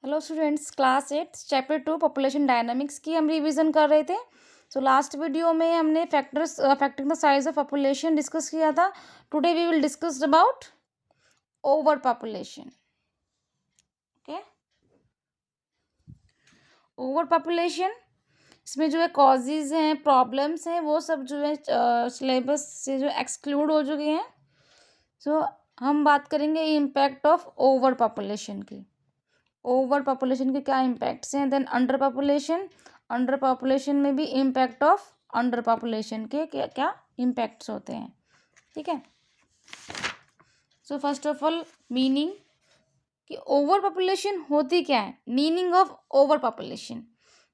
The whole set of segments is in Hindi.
Hello students, class 8 chapter 2 population dynamics की हम रिवीजन कर रहे थे। लास्ट वीडियो में हमने factors affecting the size of population discuss किया था। Today we will discuss about over population. Okay, over population इसमें जो है कॉजेज हैं, प्रॉब्लम्स हैं, वो सब जो है सिलेबस से जो एक्सक्लूड हो चुके हैं। हम बात करेंगे इम्पैक्ट ऑफ ओवर पॉपुलेशन की। ओवर पॉपुलेशन के क्या इम्पैक्ट्स हैं। देन अंडर पॉपुलेशन में भी इम्पैक्ट ऑफ अंडर पॉपुलेशन के क्या क्या इम्पैक्ट्स होते हैं। ठीक है। फर्स्ट ऑफ ऑल मीनिंग कि ओवर पॉपुलेशन होती क्या है। Meaning of over population,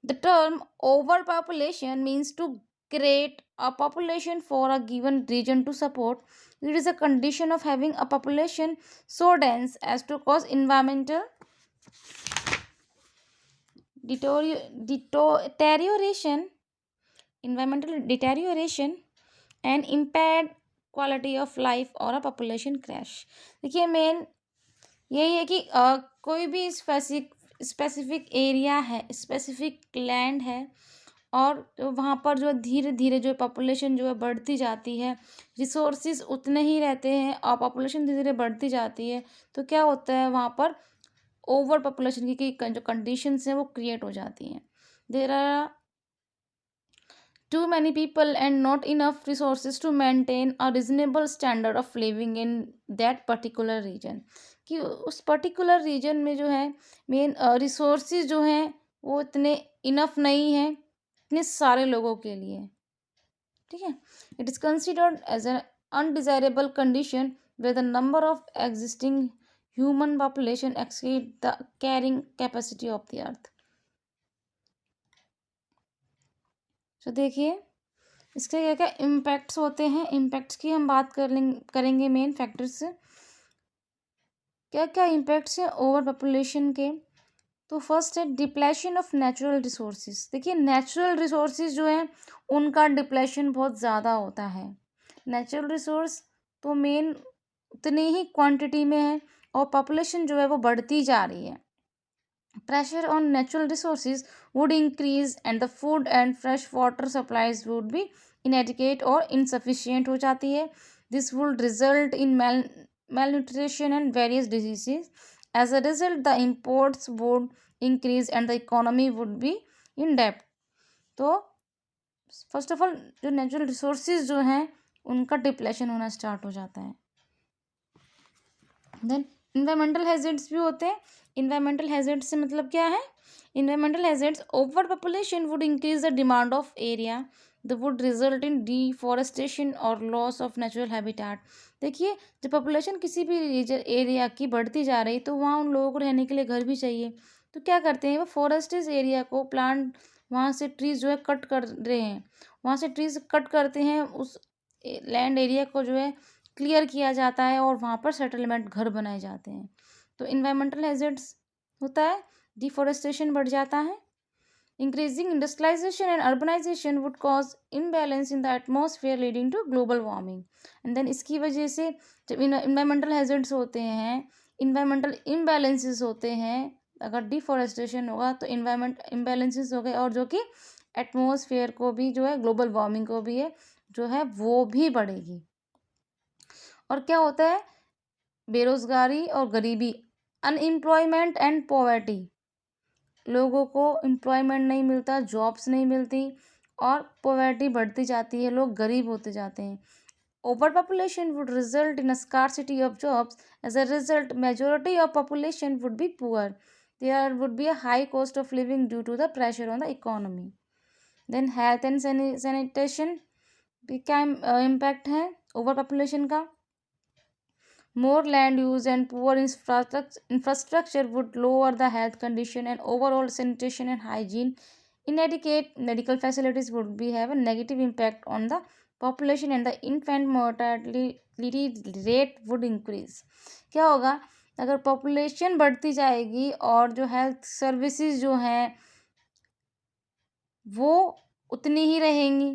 the term over population means to create a population for a given region to support. It is a condition of having a population so dense as to cause environmental deterioration and impaired quality of life और a population crash. देखिए मेन यही है कि कोई भी स्पेसिफिक एरिया है, स्पेसिफिक लैंड है और वहाँ पर जो धीरे धीरे जो पॉपुलेशन जो है बढ़ती जाती है, रिसोर्सेज उतने ही रहते हैं और पॉपुलेशन धीरे धीरे बढ़ती जाती है, तो क्या होता है वहाँ पर ओवर पॉपुलेशन की जो कंडीशंस हैं वो क्रिएट हो जाती हैं। There are too many people and not enough resources to maintain a reasonable standard of living in that particular region। कि उस पर्टिकुलर रीजन में जो है मेन रिसोर्सेज जो हैं वो इतने इनफ नहीं है इतने सारे लोगों के लिए। ठीक है। It is considered as an undesirable condition where the number of existing human population exceed the carrying capacity of the earth। देखिए इसके क्या क्या इम्पैक्ट्स होते हैं। इम्पैक्ट्स की हम बात करेंगे मेन फैक्टर्स से क्या क्या इम्पैक्ट्स हैं ओवर पॉपुलेशन के। तो फर्स्ट है डिप्लेशन ऑफ नेचुरल रिसोर्सेज। देखिए नेचुरल रिसोर्सेज जो है उनका डिप्लेशन बहुत ज़्यादा होता है। नेचुरल रिसोर्स तो मेन उतनी ही क्वांटिटी में है और पॉपुलेशन जो है वो बढ़ती जा रही है। Pressure on natural resources would increase and the food and fresh water supplies would be inadequate or insufficient हो जाती है। This would result in malnutrition and various diseases. As a result, the imports would increase and the economy would be in debt। तो फर्स्ट ऑफ ऑल जो नेचुरल रिसोर्सेज जो हैं उनका डिप्लेशन होना स्टार्ट हो जाता है। देन इन्वायरमेंटल हैजर्ड्स भी होते हैं। इन्वायरमेंटल हैजर्ड से मतलब क्या है। Environmental hazards over population would increase the demand of area, the wood result in deforestation और लॉस ऑफ नेचुरल हैबिटेट। देखिए जब पॉपुलेशन किसी भी एरिया की बढ़ती जा रही तो वहाँ उन लोगों को रहने के लिए घर भी चाहिए, तो क्या करते हैं वो फॉरेस्टेज एरिया को प्लांट वहाँ से ट्रीज जो है कट कर रहे हैं, वहाँ से ट्रीज कट करते हैं, उस लैंड एरिया को जो है क्लियर किया जाता है और वहाँ पर सेटलमेंट घर बनाए जाते हैं। तो इन्वायरमेंटल हैजर्ड्स होता है, डिफॉरेस्टेशन बढ़ जाता है। Increasing industrialisation and urbanisation would cause imbalance in the atmosphere leading to global warming. And then इसकी वजह से जब इन्वायरमेंटल हैजर्ड्स होते हैं, इन्वायरमेंटल इम्बैलेंसेस होते हैं, अगर डिफॉरेस्टेशन होगा तो इन्वायरमेंट इम्बैलेंसेस हो गए और जो कि एटमॉस्फेयर को भी जो है ग्लोबल वार्मिंग को भी है जो है वो भी बढ़ेगी। और क्या होता है बेरोजगारी और गरीबी, अनएम्प्लॉयमेंट एंड पॉवर्टी, लोगों को एम्प्लॉयमेंट नहीं मिलता, जॉब्स नहीं मिलती और पॉवर्टी बढ़ती जाती है, लोग गरीब होते जाते हैं। Over population would result in a scarcity of jobs, as a result majority of population would be poor, there would be a high cost of living due to the pressure on the economy. Then health and sanitation भी क्या इम्पैक्ट है ओवर पॉपुलेशन का। More land use and poor infrastructure would lower the health condition and overall sanitation and hygiene. Inadequate medical facilities would have a negative impact on the population and the infant mortality rate would increase। क्या होगा अगर पॉपुलेशन बढ़ती जाएगी और जो हेल्थ सर्विसेज जो हैं वो उतनी ही रहेंगी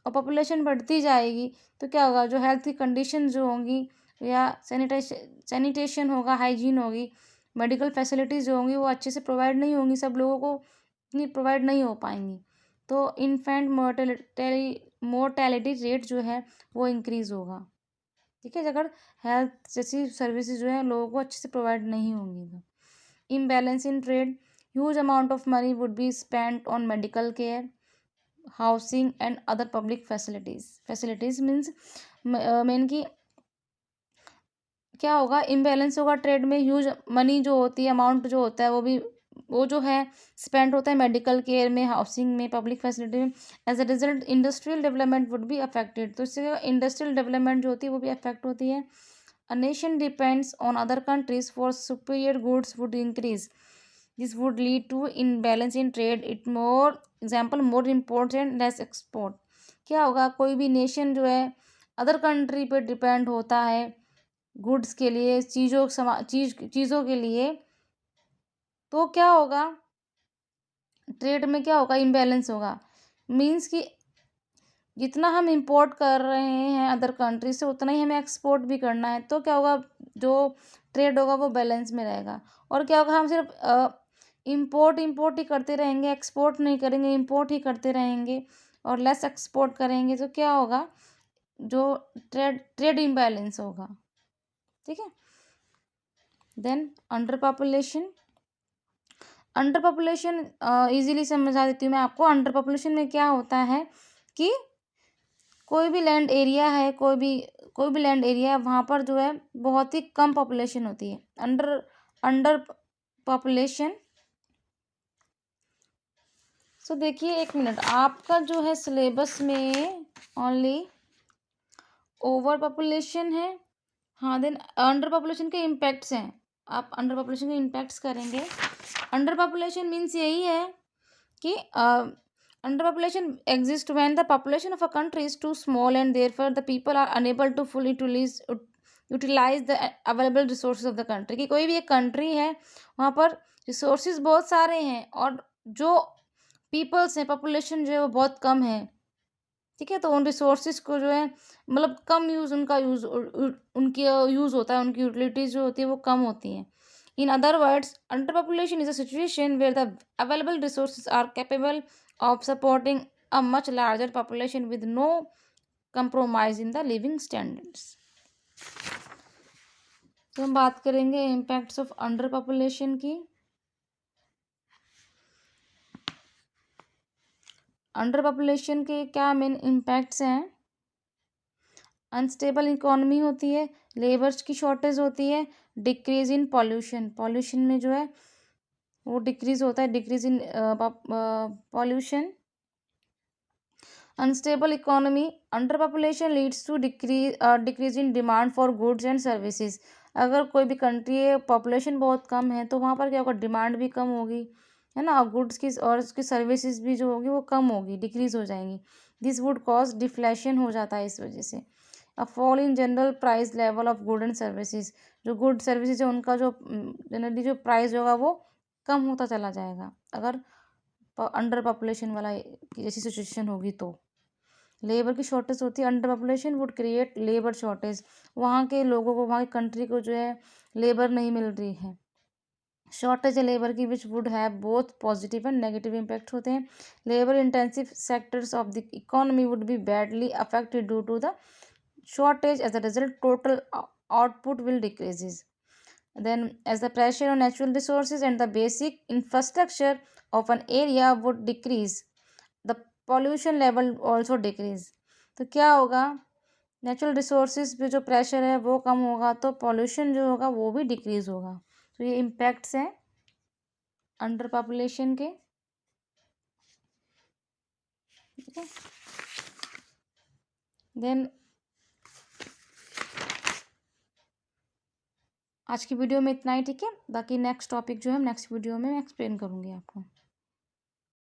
और पॉपुलेशन बढ़ती जाएगी तो क्या होगा जो हेल्थ की कंडीशन जो होंगी या सैनिटेशन होगा, हाइजीन होगी, मेडिकल फैसिलिटीज़ जो होंगी वो अच्छे से प्रोवाइड नहीं होंगी, सब लोगों को इतनी प्रोवाइड नहीं हो पाएंगी, तो इन्फेंट मोर्टेलिटी रेट जो है वो इंक्रीज़ होगा। ठीक है, अगर हेल्थ जैसी सर्विसेज जो है लोगों को अच्छे से प्रोवाइड नहीं होंगी तो। Imbalance in trade, huge amount of money would be spent on medical care, housing and other public facilities means main की क्या होगा, इम्बैलेंस होगा ट्रेड में, ह्यूज मनी जो होती है, अमाउंट जो होता है वो जो है स्पेंड होता है मेडिकल केयर में, हाउसिंग में, पब्लिक फैसिलिटी में। As a result industrial development would be affected, तो इससे इंडस्ट्रियल डेवलपमेंट जो होती है वो भी अफेक्ट होती है। A nation depends on other countries for superior goods would increase, this would lead to imbalance in trade, it more example more import and less export. क्या होगा, कोई भी नेशन जो है अदर कंट्री पे डिपेंड होता है गुड्स के लिए, चीज़ों के लिए, तो क्या होगा, ट्रेड में क्या होगा, इम्बैलेंस होगा। मीन्स कि जितना हम इंपोर्ट कर रहे हैं अदर कंट्री से उतना ही हमें एक्सपोर्ट भी करना है, तो क्या होगा, जो ट्रेड होगा वो बैलेंस में रहेगा। और क्या होगा, हम सिर्फ इंपोर्ट ही करते रहेंगे, एक्सपोर्ट नहीं करेंगे, इंपोर्ट ही करते रहेंगे और लेस एक्सपोर्ट करेंगे, तो क्या होगा, जो ट्रेड इम्बैलेंस होगा। ठीक है, देन अंडर पॉपुलेशन ईजिली समझा देती हूँ मैं आपको। अंडर पॉपुलेशन में क्या होता है कि कोई भी लैंड एरिया है, कोई भी लैंड एरिया है, वहाँ पर जो है बहुत ही कम पॉपुलेशन होती है। अंडर पॉपुलेशन, सो देखिए एक मिनट, आपका जो है सिलेबस में ओनली ओवर पॉपुलेशन है, हाँ, देन अंडर पॉपुलेशन के इम्पैक्ट्स हैं, आप अंडर पॉपुलेशन के इम्पैक्ट्स करेंगे। अंडर पॉपुलेशन मीन्स यही है कि under population exist when the population of a country is too small and therefore the people are unable to fully utilise the available resources of the country. कि कोई भी एक कंट्री है, वहाँ पर रिसोर्सेज बहुत सारे हैं और जो पीपल्स हैं, पॉपुलेशन जो है वो बहुत कम है। ठीक है, तो उन रिसोर्सेज को जो है मतलब कम यूज़ उनका उनकी यूज़ होता है, उनकी यूटिलिटीज जो होती है वो कम होती हैं। In other words, under population is a situation where the available resources are capable of supporting a much larger population with no compromise in the living standards. तो हम बात करेंगे इम्पैक्ट्स ऑफ अंडर पॉपुलेशन की। अंडर पॉपुलेशन के क्या मेन इम्पैक्ट्स हैं, अनस्टेबल इकोनॉमी होती है, लेबर्स की शॉर्टेज होती है, डिक्रीज इन पॉल्यूशन में जो है वो डिक्रीज होता है, decrease in pollution. Unstable economy, under population leads to decrease in demand for goods and services. अगर कोई भी कंट्री है, पॉपुलेशन बहुत कम है, तो वहाँ पर क्या होगा, डिमांड भी कम होगी, है ना, गुड्स की और उसकी सर्विसेज भी जो होगी वो कम होगी, डिक्रीज हो जाएंगी। दिस वुड कॉज डिफ्लेशन हो जाता है इस वजह से। A fall in general price level of good and services, जो गुड सर्विसेज है उनका जो जनरली जो प्राइस होगा वो कम होता चला जाएगा अगर अंडर पॉपुलेशन वाला की जैसी सिचुएशन होगी तो। लेबर की शॉर्टेज होती है, under population would create labour shortage, वहाँ के लोगों को, वहाँ की कंट्री को जो है लेबर नहीं मिल रही है, शॉर्टेज है लेबर की, which would have both positive and negative impact होते हैं। Labour intensive sectors of the economy would be badly affected due to the shortage. As a result, total output will decreases. Then as the pressure on natural resources and the basic infrastructure of an area would decrease, the pollution level also decrease. तो क्या होगा, नेचुरल रिसोर्सेज पे जो प्रेशर है वो कम होगा तो पॉल्यूशन जो होगा वो भी डिक्रीज होगा। तो ये इम्पैक्ट्स हैं अंडर पॉपुलेशन के। ठीक है, देन आज की वीडियो में इतना ही। ठीक है, बाकी नेक्स्ट टॉपिक जो है नेक्स्ट वीडियो में मैं एक्सप्लेन करूँगी आपको।